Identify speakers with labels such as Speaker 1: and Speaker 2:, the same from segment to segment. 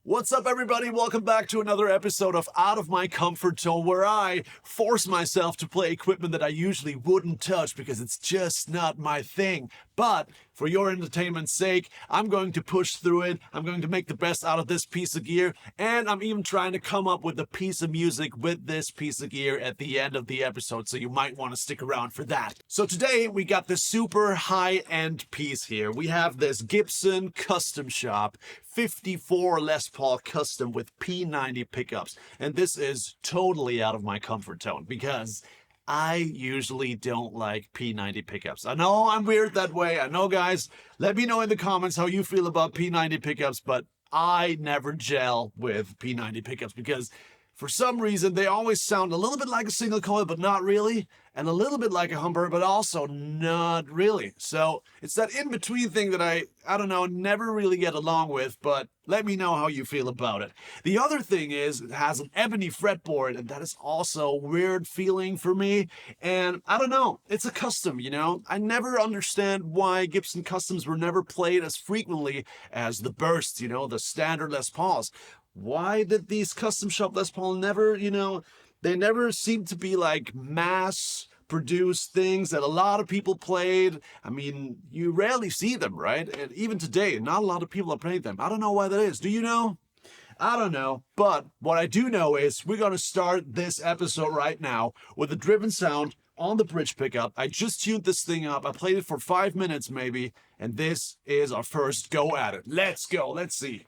Speaker 1: What's up, everybody? Welcome back to another episode of Out of My Comfort Zone, where I force myself to play equipment that I usually wouldn't touch because it's just not my thing. But for your entertainment's sake, I'm going to push through it. I'm going to make the best out of this piece of gear, and I'm even trying to come up with a piece of music with this piece of gear at the end of the episode, so you might want to stick around for that. So today we got this super high-end piece here. We have this Gibson Custom Shop 54 Les Paul Custom with P90 pickups, and this is totally out of my comfort zone because I usually don't like P90 pickups. I know I'm weird that way. I know, guys. Let me know in the comments how you feel about P90 pickups, but I never gel with P90 pickups because for some reason they always sound a little bit like a single coil, but not really, and a little bit like a humper, but also not really. So it's that in-between thing that I don't know, never really get along with, but let me know how you feel about it. The other thing is it has an ebony fretboard, and that is also a weird feeling for me. And I don't know, it's a custom, you know? I never understand why Gibson Customs were never played as frequently as the Bursts, you know, the standard Les Pauls. Why did these custom shop Les Paul never, they never seem to be like mass produced things that a lot of people played. I mean, you rarely see them, right? And even today, not a lot of people are playing them. I don't know why that is. Do you know? I don't know. But what I do know is we're going to start this episode right now with a driven sound on the bridge pickup. I just tuned this thing up. I played it for 5 minutes maybe. And this is our first go at it. Let's go. Let's see.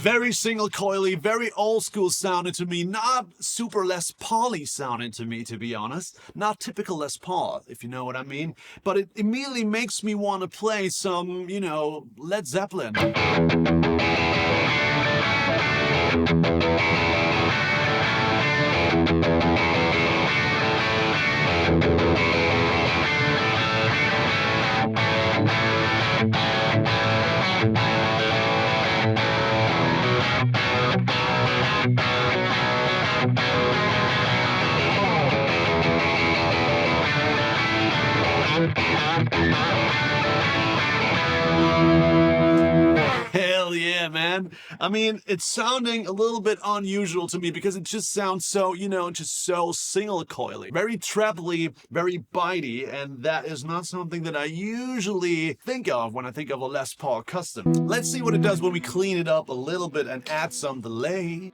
Speaker 1: Very single coily, very old school sounding to me, not super Les Paul-y sounding to me, to be honest. Not typical Les Paul, if you know what I mean. But it immediately makes me want to play some, Led Zeppelin. Hell yeah, man. I mean, it's sounding a little bit unusual to me because it just sounds so, just so single coily. Very trebly, very bitey, and that is not something that I usually think of when I think of a Les Paul Custom. Let's see what it does when we clean it up a little bit and add some delay.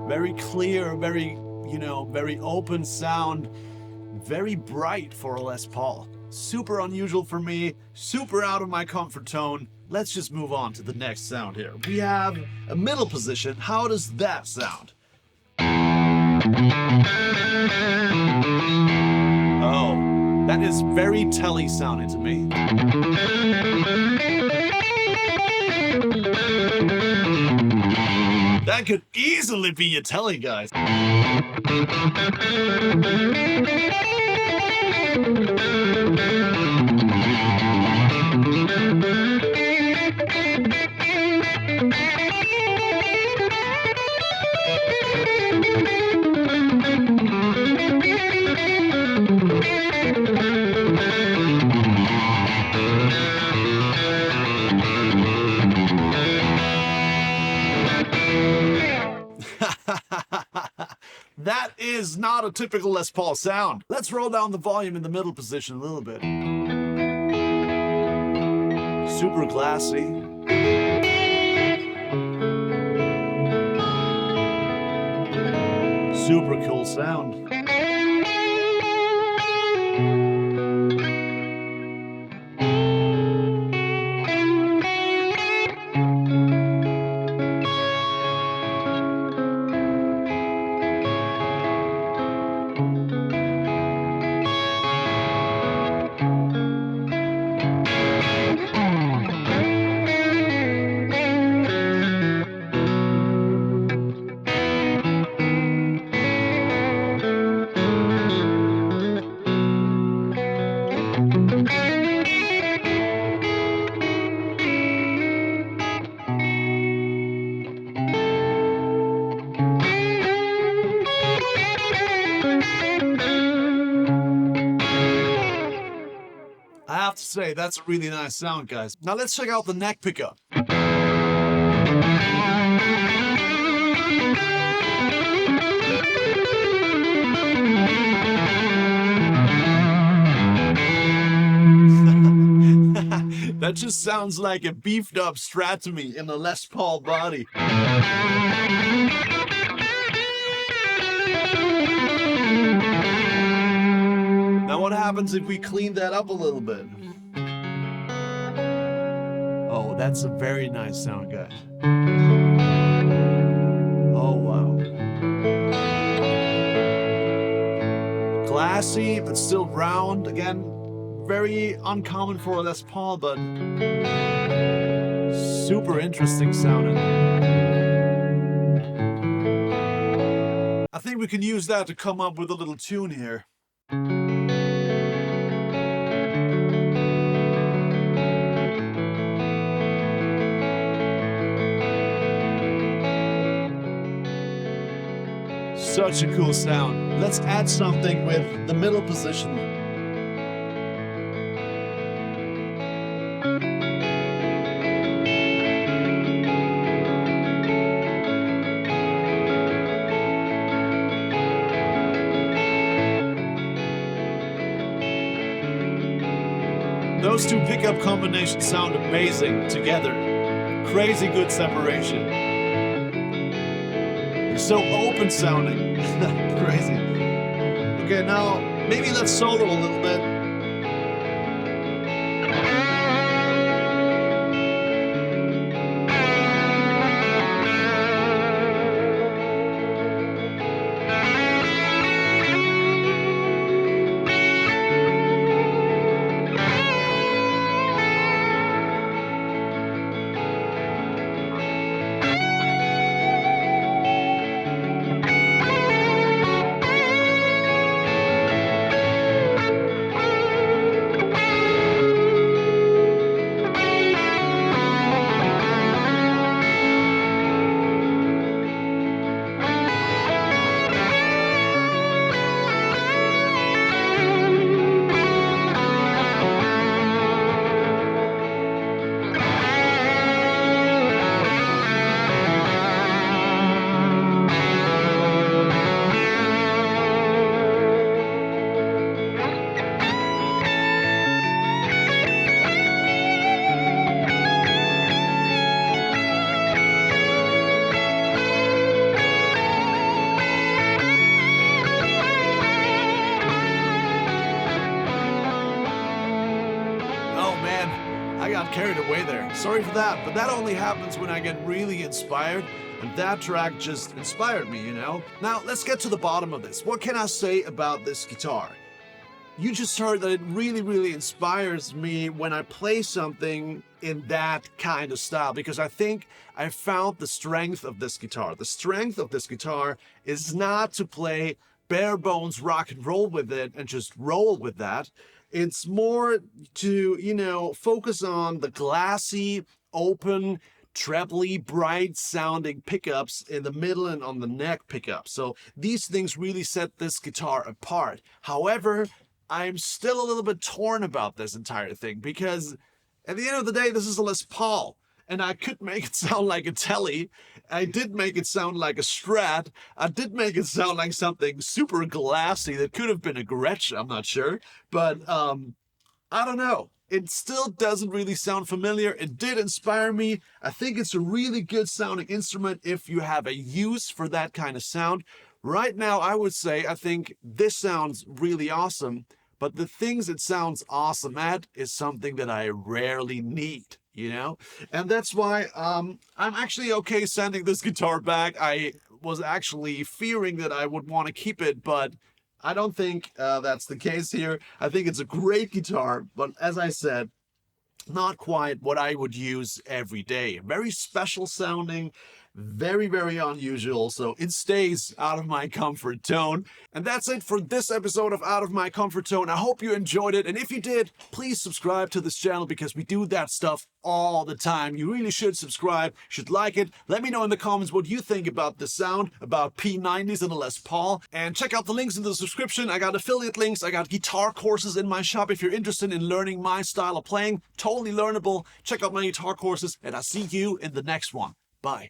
Speaker 1: Very clear, very open sound, very bright for a Les Paul. Super unusual for me, super out of my comfort zone. Let's just move on to the next sound here. We have a middle position. How does that sound? Oh, that is very telly sounding to me. That could easily be a telly, guys. That is not a typical Les Paul sound. Let's roll down the volume in the middle position a little bit. Super glassy. Super cool sound. I have to say, that's a really nice sound, guys. Now let's check out the neck pickup. That just sounds like a beefed up Strat to me in a Les Paul body. Now what happens if we clean that up a little bit? Oh, that's a very nice sound, guys. Oh, wow. Glassy, but still round. Again, very uncommon for a Les Paul, but super interesting sounding. I think we can use that to come up with a little tune here. Such a cool sound. Let's add something with the middle position. Those two pickup combinations sound amazing together. Crazy good separation. So open sounding. Crazy. Okay, now maybe let's solo a little bit. I got carried away there. Sorry for that, but that only happens when I get really inspired, and that track just inspired me, you know? Now, let's get to the bottom of this. What can I say about this guitar? You just heard that it really inspires me when I play something in that kind of style, because I think I found the strength of this guitar. The strength of this guitar is not to play bare bones rock and roll with it and just roll with that. It's more to, you know, focus on the glassy, open, trebly, bright sounding pickups in the middle and on the neck pickup. So these things really set this guitar apart. However, I'm still a little bit torn about this entire thing, because at the end of the day, this is a Les Paul, and I could make it sound like a Tele. I did make it sound like a Strat. I did make it sound like something super glassy that could have been a Gretsch, I'm not sure. But I don't know. It still doesn't really sound familiar. It did inspire me. I think it's a really good sounding instrument if you have a use for that kind of sound. Right now, I would say I think this sounds really awesome, but the things it sounds awesome at is something that I rarely need, you know? And that's why I'm actually okay sending this guitar back. I was actually fearing that I would want to keep it, but I don't think that's the case here. I think it's a great guitar, but as I said, not quite what I would use every day. Very special sounding, very, very unusual, so it stays out of my comfort zone. And that's it for this episode of Out of My Comfort Zone. I hope you enjoyed it, and if you did, please subscribe to this channel because we do that stuff all the time. You really should subscribe, should like it. Let me know in the comments what you think about the sound, about P90s and the Les Paul, and check out the links in the description. I got affiliate links, I got guitar courses in my shop if you're interested in learning my style of playing. Totally learnable. Check out my guitar courses, and I'll see you in the next one. Bye.